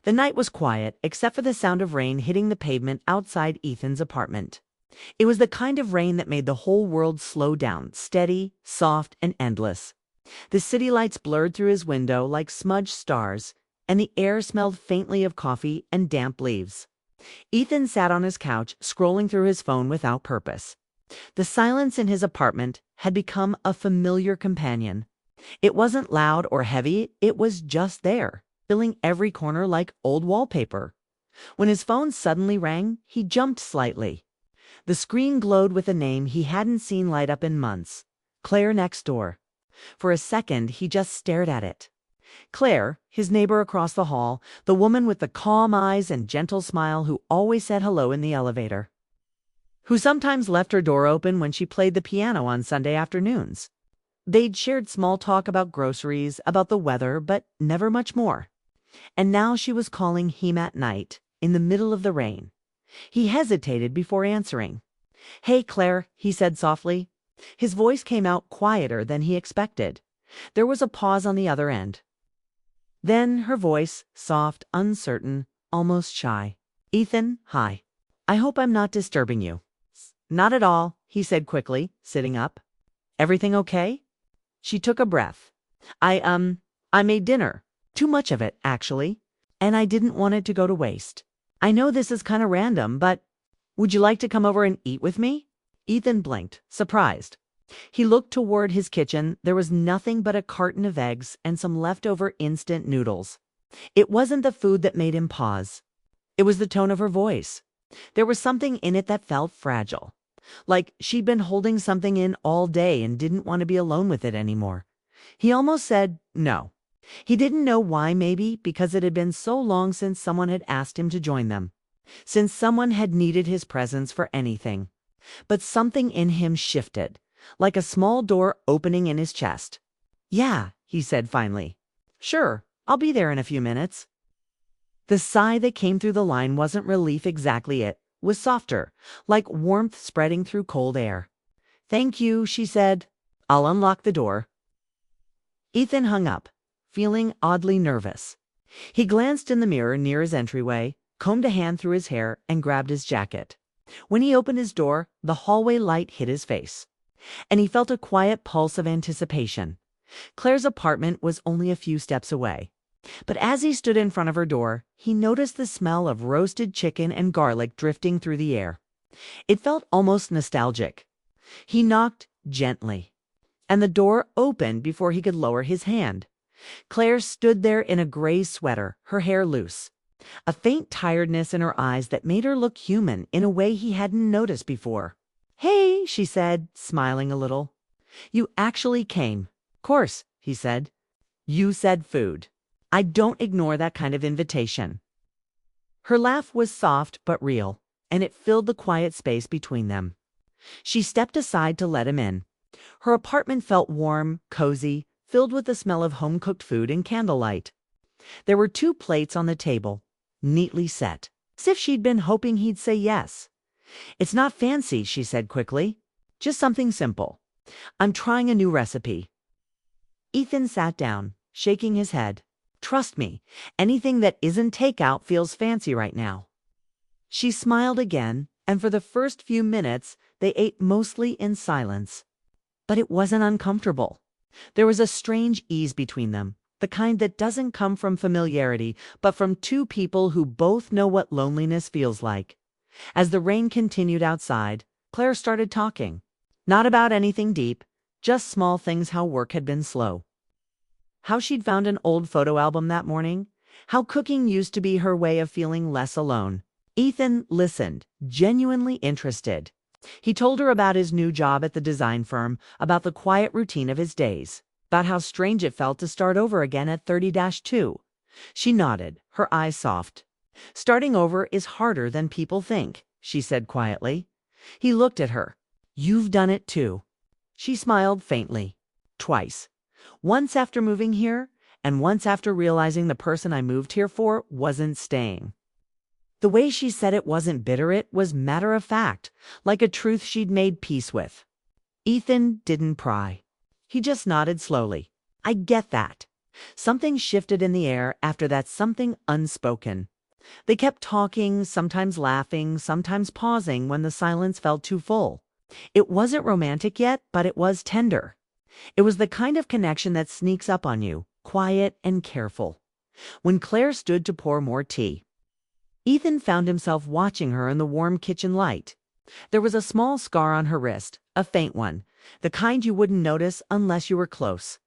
The night was quiet, except for the sound of rain hitting the pavement outside Ethan's apartment. It was the kind of rain that made the whole world slow down, steady, soft, and endless. The city lights blurred through his window like smudged stars, and the air smelled faintly of coffee and damp leaves. Ethan sat on his couch, scrolling through his phone without purpose. The silence in his apartment had become a familiar companion. It wasn't loud or heavy, it was just there, filling every corner like old wallpaper. When his phone suddenly rang, he jumped slightly. The screen glowed with a name he hadn't seen light up in months: Claire next door. For a second, he just stared at it. Claire, his neighbor across the hall, the woman with the calm eyes and gentle smile who always said hello in the elevator. Who sometimes left her door open when she played the piano on Sunday afternoons. They'd shared small talk about groceries, about the weather, but never much more. And now she was calling him at night, in the middle of the rain. He hesitated before answering. "Hey, Claire," he said softly. His voice came out quieter than he expected. There was a pause on the other end. Then her voice, soft, uncertain, almost shy. "Ethan, hi. I hope I'm not disturbing you." "Not at all," he said quickly, sitting up. "Everything okay?" She took a breath. I made dinner. Too much of it, actually. And I didn't want it to go to waste. I know this is kind of random, but would you like to come over and eat with me?" Ethan blinked, surprised. He looked toward his kitchen. There was nothing but a carton of eggs and some leftover instant noodles. It wasn't the food that made him pause. It was the tone of her voice. There was something in it that felt fragile. Like she'd been holding something in all day and didn't want to be alone with it anymore. He almost said no. He didn't know why, maybe because it had been so long since someone had asked him to join them. Since someone had needed his presence for anything. But something in him shifted, like a small door opening in his chest. "Yeah," he said finally. "Sure, I'll be there in a few minutes." The sigh that came through the line wasn't relief exactly, it was softer, like warmth spreading through cold air. "Thank you," she said. "I'll unlock the door." Ethan hung up, feeling oddly nervous. He glanced in the mirror near his entryway, combed a hand through his hair, and grabbed his jacket. When he opened his door, the hallway light hit his face, and he felt a quiet pulse of anticipation. Claire's apartment was only a few steps away. But as he stood in front of her door, he noticed the smell of roasted chicken and garlic drifting through the air. It felt almost nostalgic. He knocked gently, and the door opened before he could lower his hand. Claire stood there in a gray sweater, her hair loose. A faint tiredness in her eyes that made her look human in a way he hadn't noticed before. "Hey," she said, smiling a little. "You actually came." "Course," he said. "You said food. I don't ignore that kind of invitation." Her laugh was soft but real, and it filled the quiet space between them. She stepped aside to let him in. Her apartment felt warm, cozy, filled with the smell of home-cooked food and candlelight. There were 2 plates on the table, neatly set, as if she'd been hoping he'd say yes. "It's not fancy," she said quickly. "Just something simple. I'm trying a new recipe." Ethan sat down, shaking his head. "Trust me, anything that isn't takeout feels fancy right now." She smiled again, and for the first few minutes, they ate mostly in silence. But it wasn't uncomfortable. There was a strange ease between them, the kind that doesn't come from familiarity, but from 2 people who both know what loneliness feels like. As the rain continued outside, Claire started talking. Not about anything deep, just small things: how work had been slow. How she'd found an old photo album that morning. How cooking used to be her way of feeling less alone. Ethan listened, genuinely interested. He told her about his new job at the design firm, about the quiet routine of his days, about how strange it felt to start over again at 30-2. She nodded, her eyes soft. "Starting over is harder than people think," she said quietly. He looked at her. "You've done it too." She smiled faintly. "Twice. Once after moving here, and once after realizing the person I moved here for wasn't staying." The way she said it wasn't bitter, it was matter of fact, like a truth she'd made peace with. Ethan didn't pry. He just nodded slowly. "I get that. Something shifted in the air after that something unspoken. They kept talking, sometimes laughing, sometimes pausing when the silence felt too full. It wasn't romantic yet, but it was tender. It was the kind of connection that sneaks up on you, quiet and careful. When Claire stood to pour more tea, Ethan found himself watching her in the warm kitchen light. There was a small scar on her wrist, a faint one, the kind you wouldn't notice unless you were close.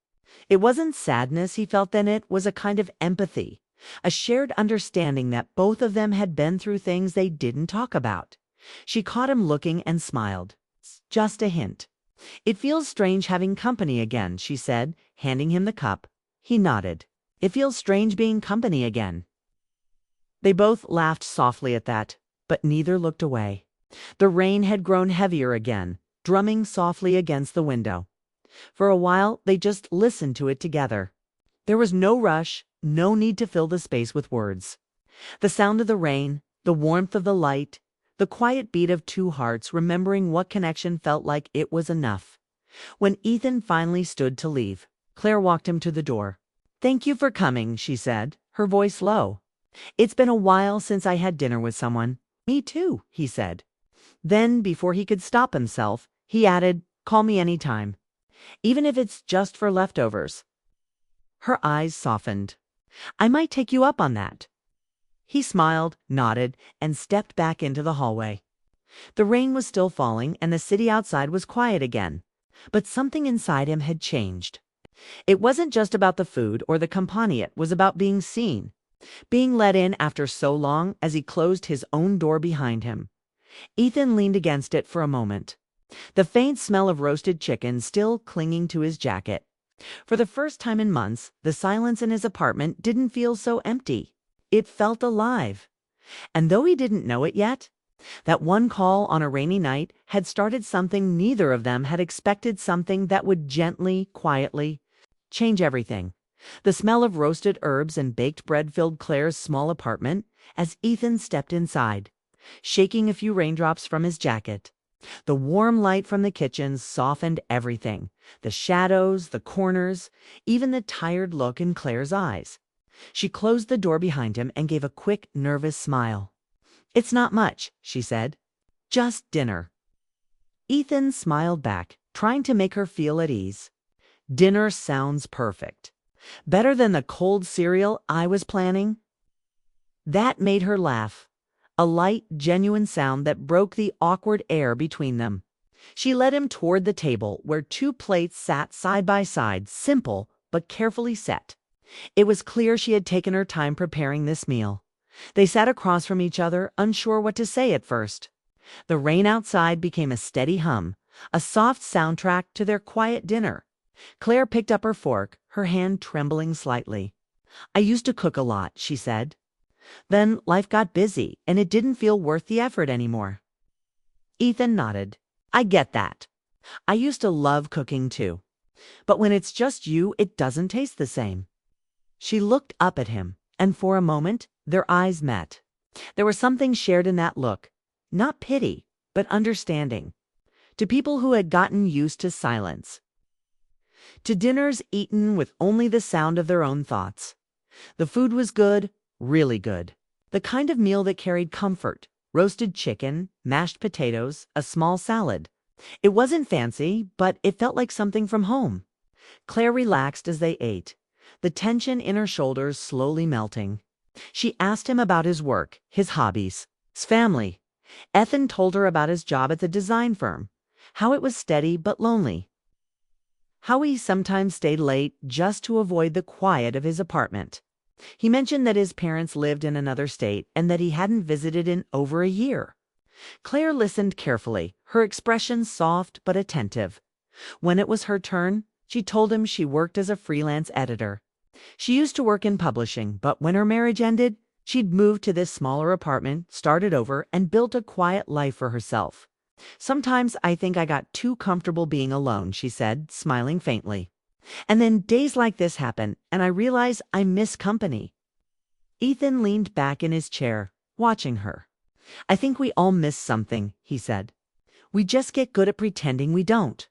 It wasn't sadness he felt then, it was a kind of empathy, a shared understanding that both of them had been through things they didn't talk about. She caught him looking and smiled. Just a hint. It feels strange having company again, she said, handing him the cup. He nodded. It feels strange being company again. They both laughed softly at that, but neither looked away. The rain had grown heavier again, drumming softly against the window. For a while, they just listened to it together. There was no rush, no need to fill the space with words. The sound of the rain, the warmth of the light, the quiet beat of two hearts remembering what connection felt like, it was enough. When Ethan finally stood to leave, Claire walked him to the door. "Thank you for coming," she said, her voice low. "It's been a while since I had dinner with someone." "Me too," he said. Then, before he could stop himself, he added, "Call me any time. Even if it's just for leftovers." Her eyes softened. "I might take you up on that." He smiled, nodded, and stepped back into the hallway. The rain was still falling, and the city outside was quiet again. But something inside him had changed. It wasn't just about the food or the company, it was about being seen, being let in after so long. As he closed his own door behind him, Ethan leaned against it for a moment, the faint smell of roasted chicken still clinging to his jacket. For the first time in months, the silence in his apartment didn't feel so empty. It felt alive. And though he didn't know it yet, that one call on a rainy night had started something neither of them had expected, something that would gently, quietly change everything. The smell of roasted herbs and baked bread filled Claire's small apartment as Ethan stepped inside, shaking a few raindrops from his jacket. The warm light from the kitchen softened everything, the shadows, the corners, even the tired look in Claire's eyes. She closed the door behind him and gave a quick, nervous smile. "It's not much," she said. "Just dinner." Ethan smiled back, trying to make her feel at ease. "Dinner sounds perfect. Better than the cold cereal I was planning." That made her laugh. A light, genuine sound that broke the awkward air between them. She led him toward the table where two plates sat side by side, simple but carefully set. It was clear she had taken her time preparing this meal. They sat across from each other, unsure what to say at first. The rain outside became a steady hum, a soft soundtrack to their quiet dinner. Claire picked up her fork, her hand trembling slightly. "I used to cook a lot," she said. "Then life got busy, and it didn't feel worth the effort anymore." Ethan nodded. "I get that. I used to love cooking too. But when it's just you, it doesn't taste the same." She looked up at him, and for a moment, their eyes met. There was something shared in that look. Not pity, but understanding. To people who had gotten used to silence. To dinners eaten with only the sound of their own thoughts. The food was good, really good. The kind of meal that carried comfort. Roasted chicken, mashed potatoes, a small salad. It wasn't fancy, but it felt like something from home. Claire relaxed as they ate, the tension in her shoulders slowly melting. She asked him about his work, his hobbies, his family. Ethan told her about his job at the design firm, how it was steady but lonely. How he sometimes stayed late just to avoid the quiet of his apartment. He mentioned that his parents lived in another state and that he hadn't visited in over a year. Claire listened carefully, her expression soft but attentive. When it was her turn, she told him she worked as a freelance editor. She used to work in publishing, but when her marriage ended, she'd moved to this smaller apartment, started over, and built a quiet life for herself. "Sometimes I think I got too comfortable being alone," she said, smiling faintly. "And then days like this happen, and I realize I miss company." Ethan leaned back in his chair, watching her. "I think we all miss something," he said. "We just get good at pretending we don't."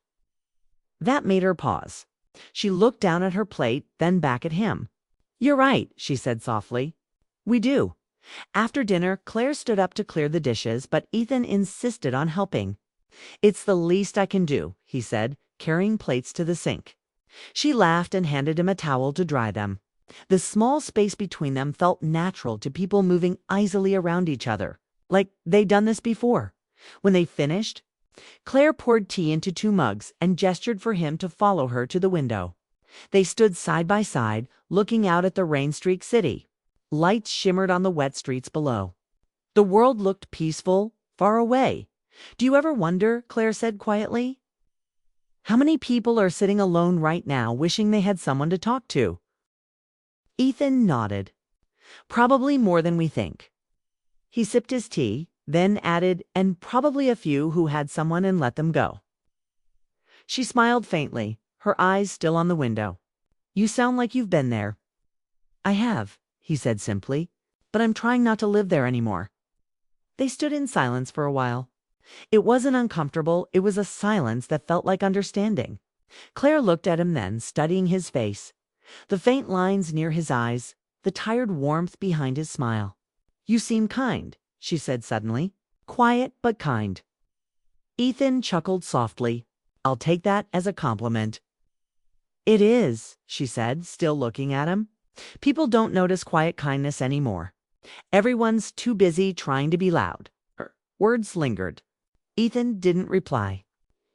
That made her pause. She looked down at her plate, then back at him. "You're right," she said softly. "We do." After dinner, Claire stood up to clear the dishes, but Ethan insisted on helping. "It's the least I can do," he said, carrying plates to the sink. She laughed and handed him a towel to dry them. The small space between them felt natural to people moving easily around each other, like they'd done this before. When they finished, Claire poured tea into 2 mugs and gestured for him to follow her to the window. They stood side by side, looking out at the rain-streaked city. Lights shimmered on the wet streets below. The world looked peaceful, far away. "Do you ever wonder," Claire said quietly, "how many people are sitting alone right now wishing they had someone to talk to?" Ethan nodded. "Probably more than we think." He sipped his tea, then added, "and probably a few who had someone and let them go." She smiled faintly, her eyes still on the window. "You sound like you've been there." "I have," he said simply, "but I'm trying not to live there anymore." They stood in silence for a while. It wasn't uncomfortable, it was a silence that felt like understanding. Claire looked at him then, studying his face, the faint lines near his eyes, the tired warmth behind his smile. "You seem kind," she said suddenly. "Quiet, but kind." Ethan chuckled softly. "I'll take that as a compliment." "It is," she said, still looking at him. "People don't notice quiet kindness anymore. Everyone's too busy trying to be loud." Her words lingered. Ethan didn't reply.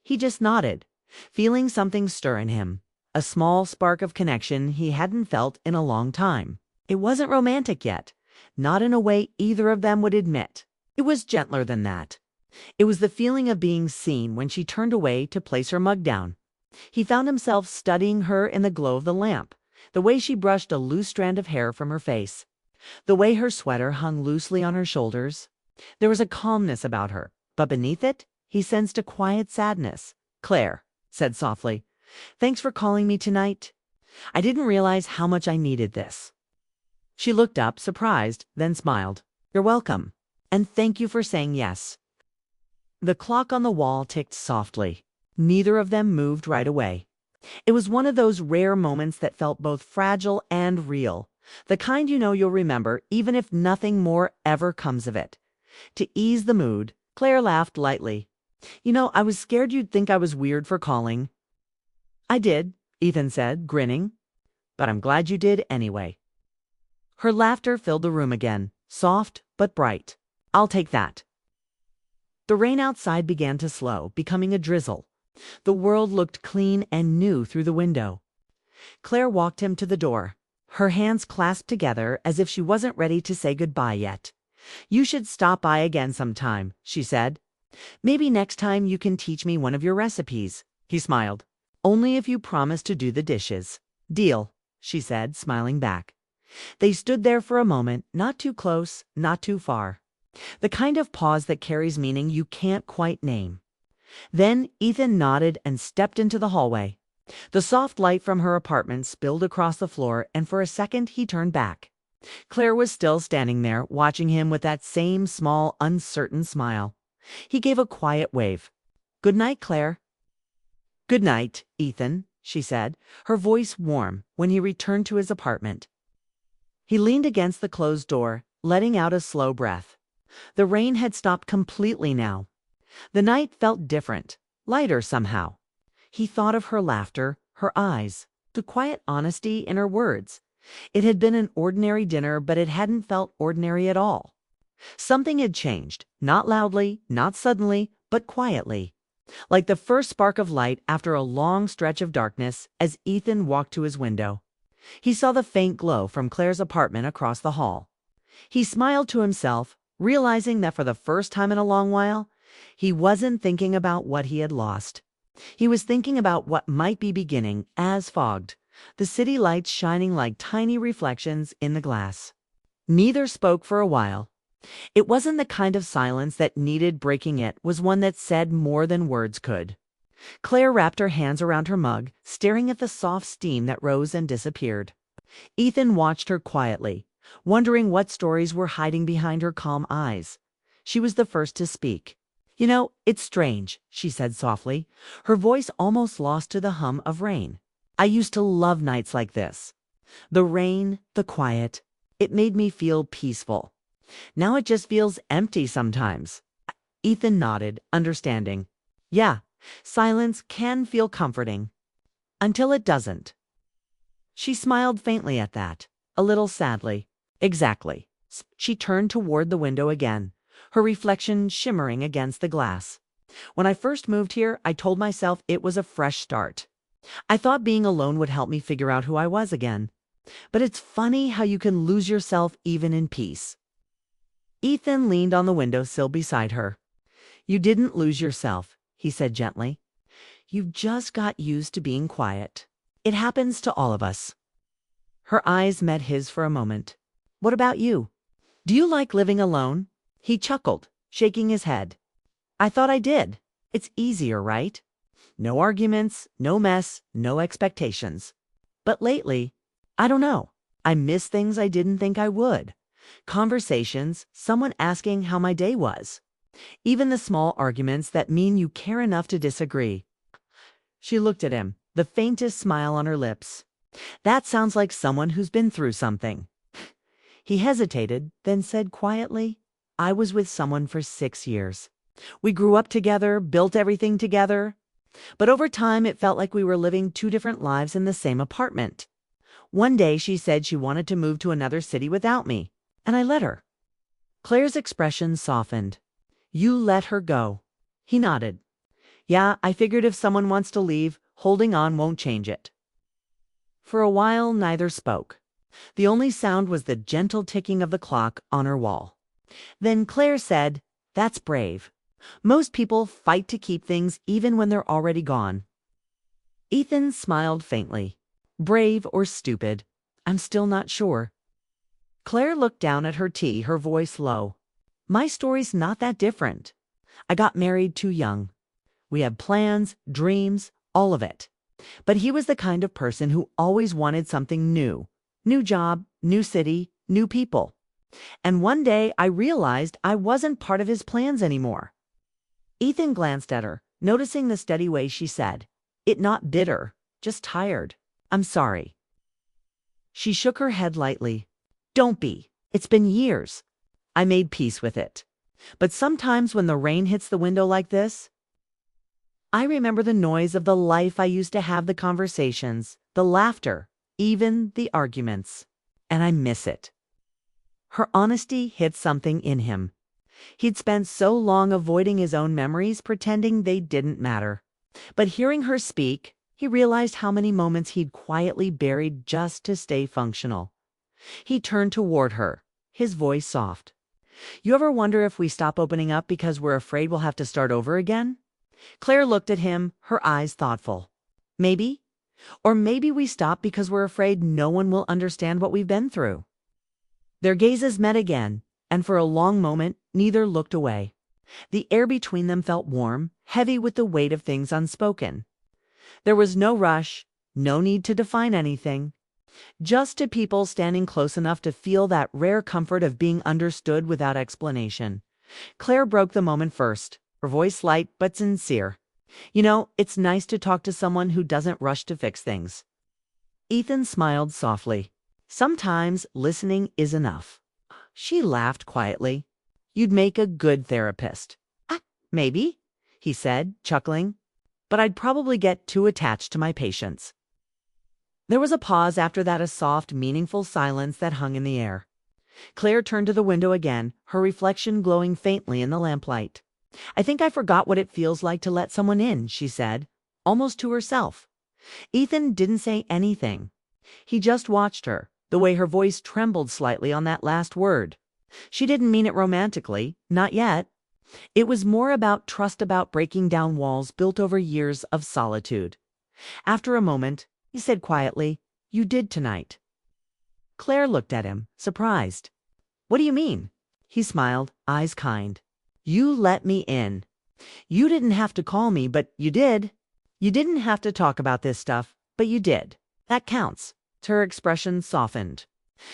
He just nodded, feeling something stir in him, a small spark of connection he hadn't felt in a long time. It wasn't romantic yet, not in a way either of them would admit. It was gentler than that. It was the feeling of being seen when she turned away to place her mug down. He found himself studying her in the glow of the lamp, the way she brushed a loose strand of hair from her face, the way her sweater hung loosely on her shoulders. There was a calmness about her, but beneath it, he sensed a quiet sadness. "Claire," said softly, "thanks for calling me tonight. I didn't realize how much I needed this." She looked up, surprised, then smiled. "You're welcome. And thank you for saying yes." The clock on the wall ticked softly. Neither of them moved right away. It was one of those rare moments that felt both fragile and real, the kind you know you'll remember even if nothing more ever comes of it. To ease the mood, Claire laughed lightly. "You know, I was scared you'd think I was weird for calling." "I did," Ethan said, grinning. "But I'm glad you did anyway." Her laughter filled the room again, soft but bright. "I'll take that." The rain outside began to slow, becoming a drizzle. The world looked clean and new through the window. Claire walked him to the door, her hands clasped together as if she wasn't ready to say goodbye yet. "You should stop by again sometime," she said. "Maybe next time you can teach me one of your recipes." He smiled. "Only if you promise to do the dishes." "Deal," she said, smiling back. They stood there for a moment, not too close, not too far. The kind of pause that carries meaning you can't quite name. Then Ethan nodded and stepped into the hallway. The soft light from her apartment spilled across the floor, and for a second he turned back. Claire was still standing there, watching him with that same small, uncertain smile. He gave a quiet wave. "Good night, Claire." "Good night, Ethan," she said, her voice warm, when he returned to his apartment. He leaned against the closed door, letting out a slow breath. The rain had stopped completely now. The night felt different, lighter somehow. He thought of her laughter, her eyes, the quiet honesty in her words. It had been an ordinary dinner, but it hadn't felt ordinary at all. Something had changed, not loudly, not suddenly, but quietly. Like the first spark of light after a long stretch of darkness, as Ethan walked to his window. He saw the faint glow from Claire's apartment across the hall. He smiled to himself, realizing that for the first time in a long while, he wasn't thinking about what he had lost. He was thinking about what might be beginning, as fogged, the city lights shining like tiny reflections in the glass. Neither spoke for a while. It wasn't the kind of silence that needed breaking, it was one that said more than words could. Claire wrapped her hands around her mug, staring at the soft steam that rose and disappeared. Ethan watched her quietly, wondering what stories were hiding behind her calm eyes. She was the first to speak. "You know, it's strange," she said softly, her voice almost lost to the hum of rain. I used to love nights like this. The rain, the quiet, it made me feel peaceful. Now it just feels empty sometimes. Ethan nodded, understanding. Yeah, silence can feel comforting. Until it doesn't. She smiled faintly at that, a little sadly. Exactly. She turned toward the window again, her reflection shimmering against the glass. When I first moved here, I told myself it was a fresh start. I thought being alone would help me figure out who I was again. But it's funny how you can lose yourself even in peace. Ethan leaned on the windowsill beside her. You didn't lose yourself, he said gently. You've just got used to being quiet. It happens to all of us. Her eyes met his for a moment. What about you? Do you like living alone? He chuckled, shaking his head. I thought I did. It's easier, right? No arguments, no mess, no expectations. But lately, I don't know. I miss things I didn't think I would. Conversations, someone asking how my day was. Even the small arguments that mean you care enough to disagree. She looked at him, the faintest smile on her lips. That sounds like someone who's been through something. He hesitated, then said quietly, I was with someone for 6 years. We grew up together, built everything together. But over time, it felt like we were living 2 different lives in the same apartment. One day, she said she wanted to move to another city without me, and I let her. Claire's expression softened. You let her go. He nodded. Yeah, I figured if someone wants to leave, holding on won't change it. For a while, neither spoke. The only sound was the gentle ticking of the clock on her wall. Then Claire said, That's brave. Most people fight to keep things even when they're already gone. Ethan smiled faintly. Brave or stupid, I'm still not sure. Claire looked down at her tea, her voice low. My story's not that different. I got married too young. We had plans, dreams, all of it. But he was the kind of person who always wanted something new. New job, new city, new people. And one day I realized I wasn't part of his plans anymore. Ethan glanced at her, noticing the steady way she said, It not bitter, just tired. I'm sorry. She shook her head lightly. Don't be. It's been years. I made peace with it. But sometimes when the rain hits the window like this, I remember the noise of the life I used to have, the conversations, the laughter, even the arguments. And I miss it. Her honesty hit something in him. He'd spent so long avoiding his own memories, pretending they didn't matter. But hearing her speak, he realized how many moments he'd quietly buried just to stay functional. He turned toward her, his voice soft. You ever wonder if we stop opening up because we're afraid we'll have to start over again? Claire looked at him, her eyes thoughtful. Maybe. Or maybe we stop because we're afraid no one will understand what we've been through. Their gazes met again, and for a long moment, neither looked away. The air between them felt warm, heavy with the weight of things unspoken. There was no rush, no need to define anything. Just two people standing close enough to feel that rare comfort of being understood without explanation. Claire broke the moment first, her voice light but sincere. You know, it's nice to talk to someone who doesn't rush to fix things. Ethan smiled softly. Sometimes listening is enough. She laughed quietly. You'd make a good therapist. Maybe, he said, chuckling. But I'd probably get too attached to my patients. There was a pause after that, a soft, meaningful silence that hung in the air. Claire turned to the window again, her reflection glowing faintly in the lamplight. I think I forgot what it feels like to let someone in, she said, almost to herself. Ethan didn't say anything. He just watched her, the way her voice trembled slightly on that last word. She didn't mean it romantically, not yet. It was more about trust, about breaking down walls built over years of solitude. After a moment, he said quietly, You did tonight. Claire looked at him, surprised. What do you mean? He smiled, eyes kind. You let me in. You didn't have to call me, but you did. You didn't have to talk about this stuff, but you did. That counts. Her expression softened.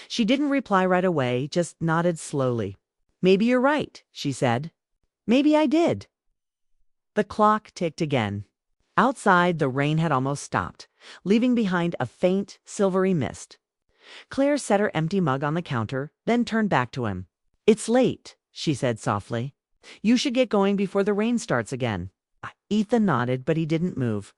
She didn't reply right away, just nodded slowly. Maybe you're right, she said. Maybe I did. The clock ticked again. Outside, the rain had almost stopped, leaving behind a faint, silvery mist. Claire set her empty mug on the counter, then turned back to him. "It's late," she said softly. "You should get going before the rain starts again." Ethan nodded, but he didn't move.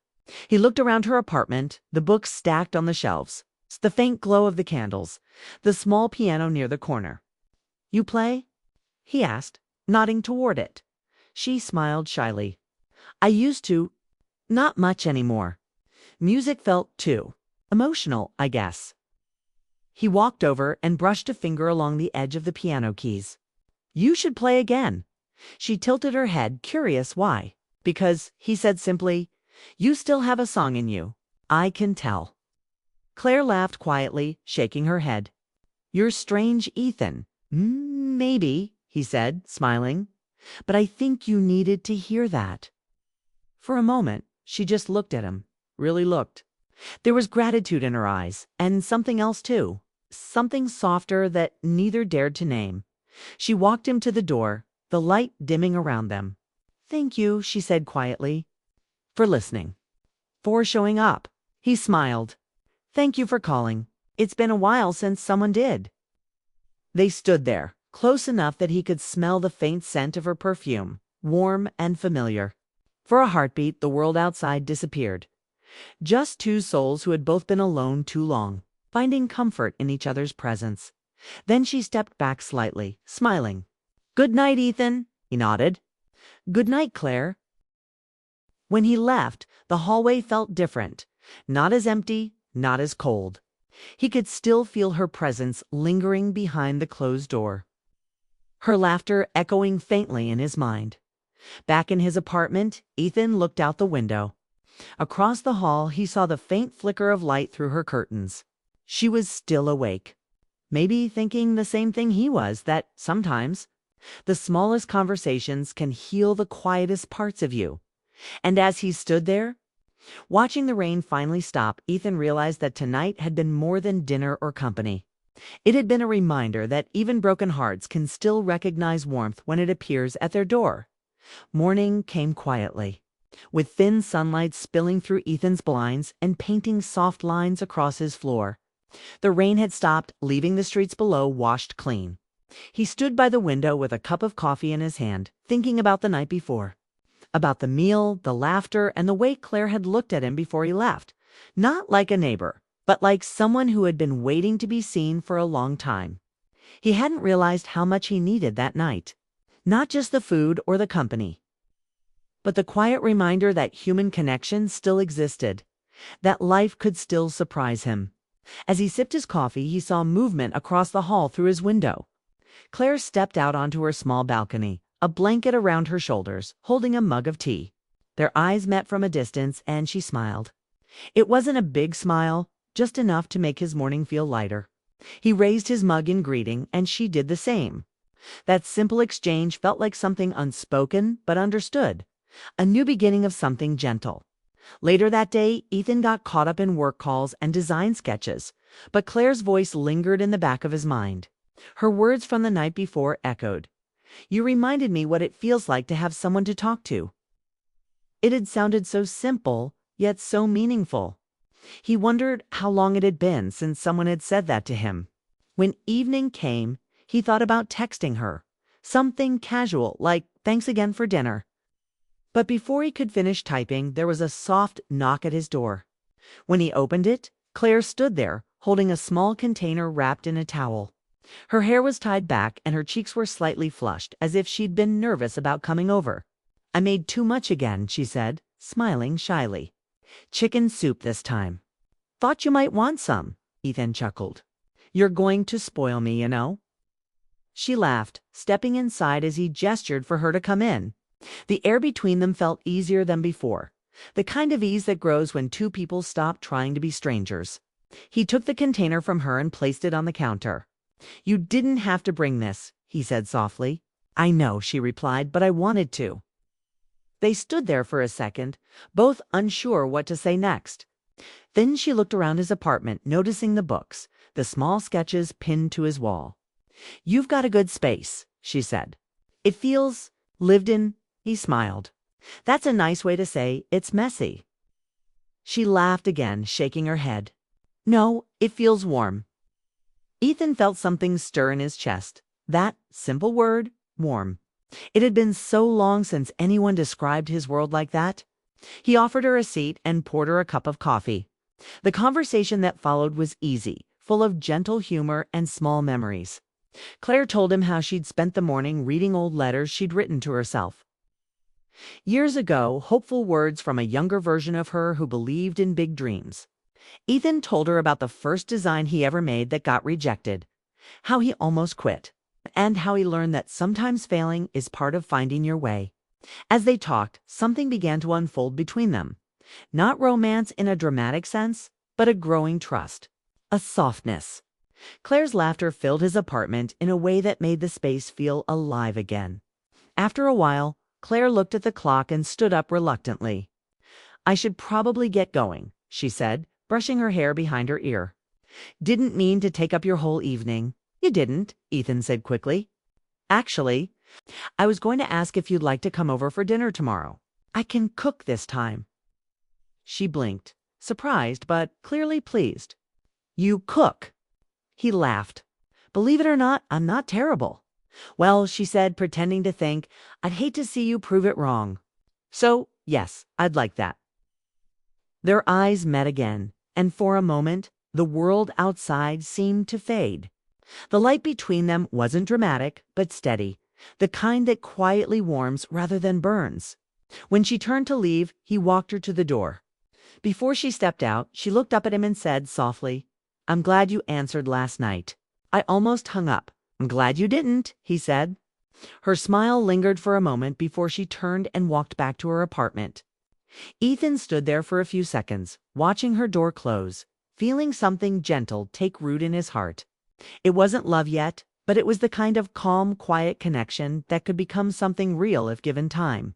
He looked around her apartment, the books stacked on the shelves, the faint glow of the candles, the small piano near the corner. "You play?" he asked, nodding toward it. She smiled shyly. "I used to. Not much anymore. Music felt too emotional, I guess." He walked over and brushed a finger along the edge of the piano keys. "You should play again." She tilted her head, curious why. "Because," he said simply, "you still have a song in you. I can tell." Claire laughed quietly, shaking her head. "You're strange, Ethan." Maybe," he said, smiling. "But I think you needed to hear that." For a moment, she just looked at him, really looked. There was gratitude in her eyes, and something else too, something softer that neither dared to name. She walked him to the door, the light dimming around them. "Thank you," she said quietly, "for listening. For showing up." He smiled. "Thank you for calling. It's been a while since someone did." They stood there, close enough that he could smell the faint scent of her perfume, warm and familiar. For a heartbeat, the world outside disappeared. Just two souls who had both been alone too long, finding comfort in each other's presence. Then she stepped back slightly, smiling. "Good night, Ethan," he nodded. "Good night, Claire." When he left, the hallway felt different, not as empty, not as cold. He could still feel her presence lingering behind the closed door, her laughter echoing faintly in his mind. Back in his apartment, Ethan looked out the window. Across the hall, he saw the faint flicker of light through her curtains. She was still awake, maybe thinking the same thing he was, that sometimes the smallest conversations can heal the quietest parts of you. And as he stood there, watching the rain finally stop, Ethan realized that tonight had been more than dinner or company. It had been a reminder that even broken hearts can still recognize warmth when it appears at their door. Morning came quietly, with thin sunlight spilling through Ethan's blinds and painting soft lines across his floor. The rain had stopped, leaving the streets below washed clean. He stood by the window with a cup of coffee in his hand, thinking about the night before. About the meal, the laughter, and the way Claire had looked at him before he left. Not like a neighbor, but like someone who had been waiting to be seen for a long time. He hadn't realized how much he needed that night. Not just the food or the company, but the quiet reminder that human connection still existed, that life could still surprise him. As he sipped his coffee, he saw movement across the hall through his window. Claire stepped out onto her small balcony, a blanket around her shoulders, holding a mug of tea. Their eyes met from a distance, and she smiled. It wasn't a big smile, just enough to make his morning feel lighter. He raised his mug in greeting, and she did the same. That simple exchange felt like something unspoken but understood, a new beginning of something gentle. Later that day, Ethan got caught up in work calls and design sketches, but Claire's voice lingered in the back of his mind. Her words from the night before echoed. "You reminded me what it feels like to have someone to talk to." It had sounded so simple, yet so meaningful. He wondered how long it had been since someone had said that to him. When evening came, he thought about texting her, something casual like "thanks again for dinner." But before he could finish typing, there was a soft knock at his door. When he opened it, Claire stood there, holding a small container wrapped in a towel. Her hair was tied back and her cheeks were slightly flushed, as if she'd been nervous about coming over. "I made too much again," she said, smiling shyly. "Chicken soup this time." "Thought you might want some," Ethan chuckled. "You're going to spoil me, you know." She laughed, stepping inside as he gestured for her to come in. The air between them felt easier than before, the kind of ease that grows when two people stop trying to be strangers. He took the container from her and placed it on the counter. "You didn't have to bring this," he said softly. "I know," she replied, "but I wanted to." They stood there for a second, both unsure what to say next. Then she looked around his apartment, noticing the books, the small sketches pinned to his wall. "You've got a good space," she said. "It feels lived in." He smiled. That's a nice way to say it's messy. She laughed again, shaking her head. No, it feels warm. Ethan felt something stir in his chest. That simple word, warm. It had been so long since anyone described his world like that. He offered her a seat and poured her a cup of coffee. The conversation that followed was easy, full of gentle humor and small memories. Claire told him how she'd spent the morning reading old letters she'd written to herself. Years ago, hopeful words from a younger version of her who believed in big dreams. Ethan told her about the first design he ever made that got rejected, how he almost quit, and how he learned that sometimes failing is part of finding your way. As they talked, something began to unfold between them. Not romance in a dramatic sense, but a growing trust, a softness. Claire's laughter filled his apartment in a way that made the space feel alive again. After a while, Claire looked at the clock and stood up reluctantly. I should probably get going, she said, brushing her hair behind her ear. Didn't mean to take up your whole evening. You didn't, Ethan said quickly. Actually, I was going to ask if you'd like to come over for dinner tomorrow. I can cook this time. She blinked, surprised but clearly pleased. You cook? He laughed. Believe it or not, I'm not terrible. Well, she said, pretending to think, I'd hate to see you prove it wrong. So, yes, I'd like that. Their eyes met again, and for a moment, the world outside seemed to fade. The light between them wasn't dramatic, but steady, the kind that quietly warms rather than burns. When she turned to leave, he walked her to the door. Before she stepped out, she looked up at him and said softly, I'm glad you answered last night. I almost hung up. I'm glad you didn't, he said. Her smile lingered for a moment before she turned and walked back to her apartment. Ethan stood there for a few seconds, watching her door close, feeling something gentle take root in his heart. It wasn't love yet, but it was the kind of calm, quiet connection that could become something real if given time.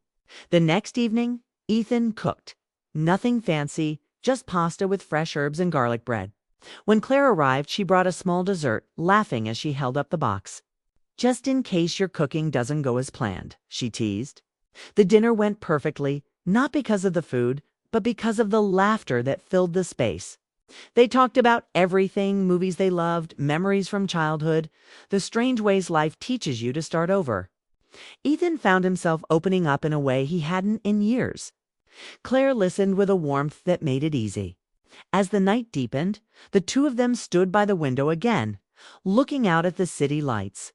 The next evening, Ethan cooked. Nothing fancy, just pasta with fresh herbs and garlic bread. When Claire arrived, she brought a small dessert, laughing as she held up the box. Just in case your cooking doesn't go as planned, she teased. The dinner went perfectly, not because of the food, but because of the laughter that filled the space. They talked about everything, movies they loved, memories from childhood, the strange ways life teaches you to start over. Ethan found himself opening up in a way he hadn't in years. Claire listened with a warmth that made it easy. As the night deepened, the two of them stood by the window again, looking out at the city lights.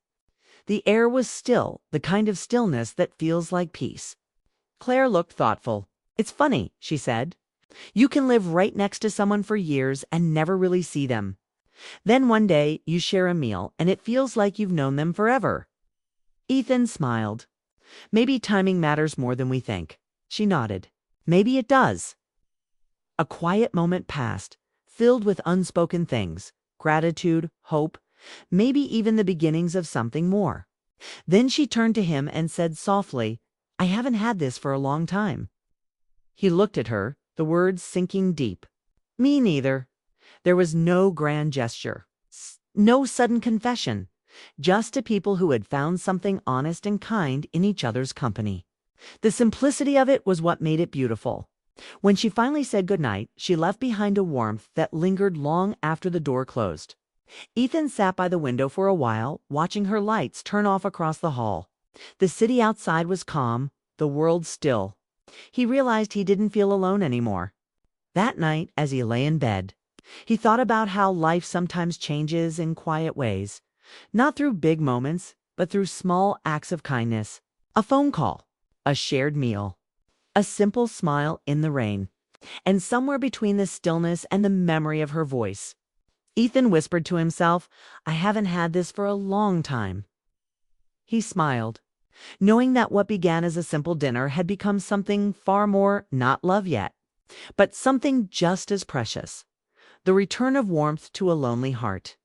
The air was still, the kind of stillness that feels like peace. Claire looked thoughtful. It's funny, she said. You can live right next to someone for years and never really see them. Then one day you share a meal and it feels like you've known them forever. Ethan smiled. Maybe timing matters more than we think. She nodded. Maybe it does. A quiet moment passed, filled with unspoken things, gratitude, hope, maybe even the beginnings of something more. Then she turned to him and said softly, I haven't had this for a long time. He looked at her, the words sinking deep. Me neither. There was no grand gesture, no sudden confession, just to people who had found something honest and kind in each other's company. The simplicity of it was what made it beautiful. When she finally said goodnight, she left behind a warmth that lingered long after the door closed. Ethan sat by the window for a while, watching her lights turn off across the hall. The city outside was calm, the world still. He realized he didn't feel alone anymore. That night, as he lay in bed, he thought about how life sometimes changes in quiet ways, not through big moments, but through small acts of kindness. A phone call, a shared meal, a simple smile in the rain, and somewhere between the stillness and the memory of her voice. Ethan whispered to himself, I haven't had this for a long time. He smiled, knowing that what began as a simple dinner had become something far more, not love yet, but something just as precious, the return of warmth to a lonely heart.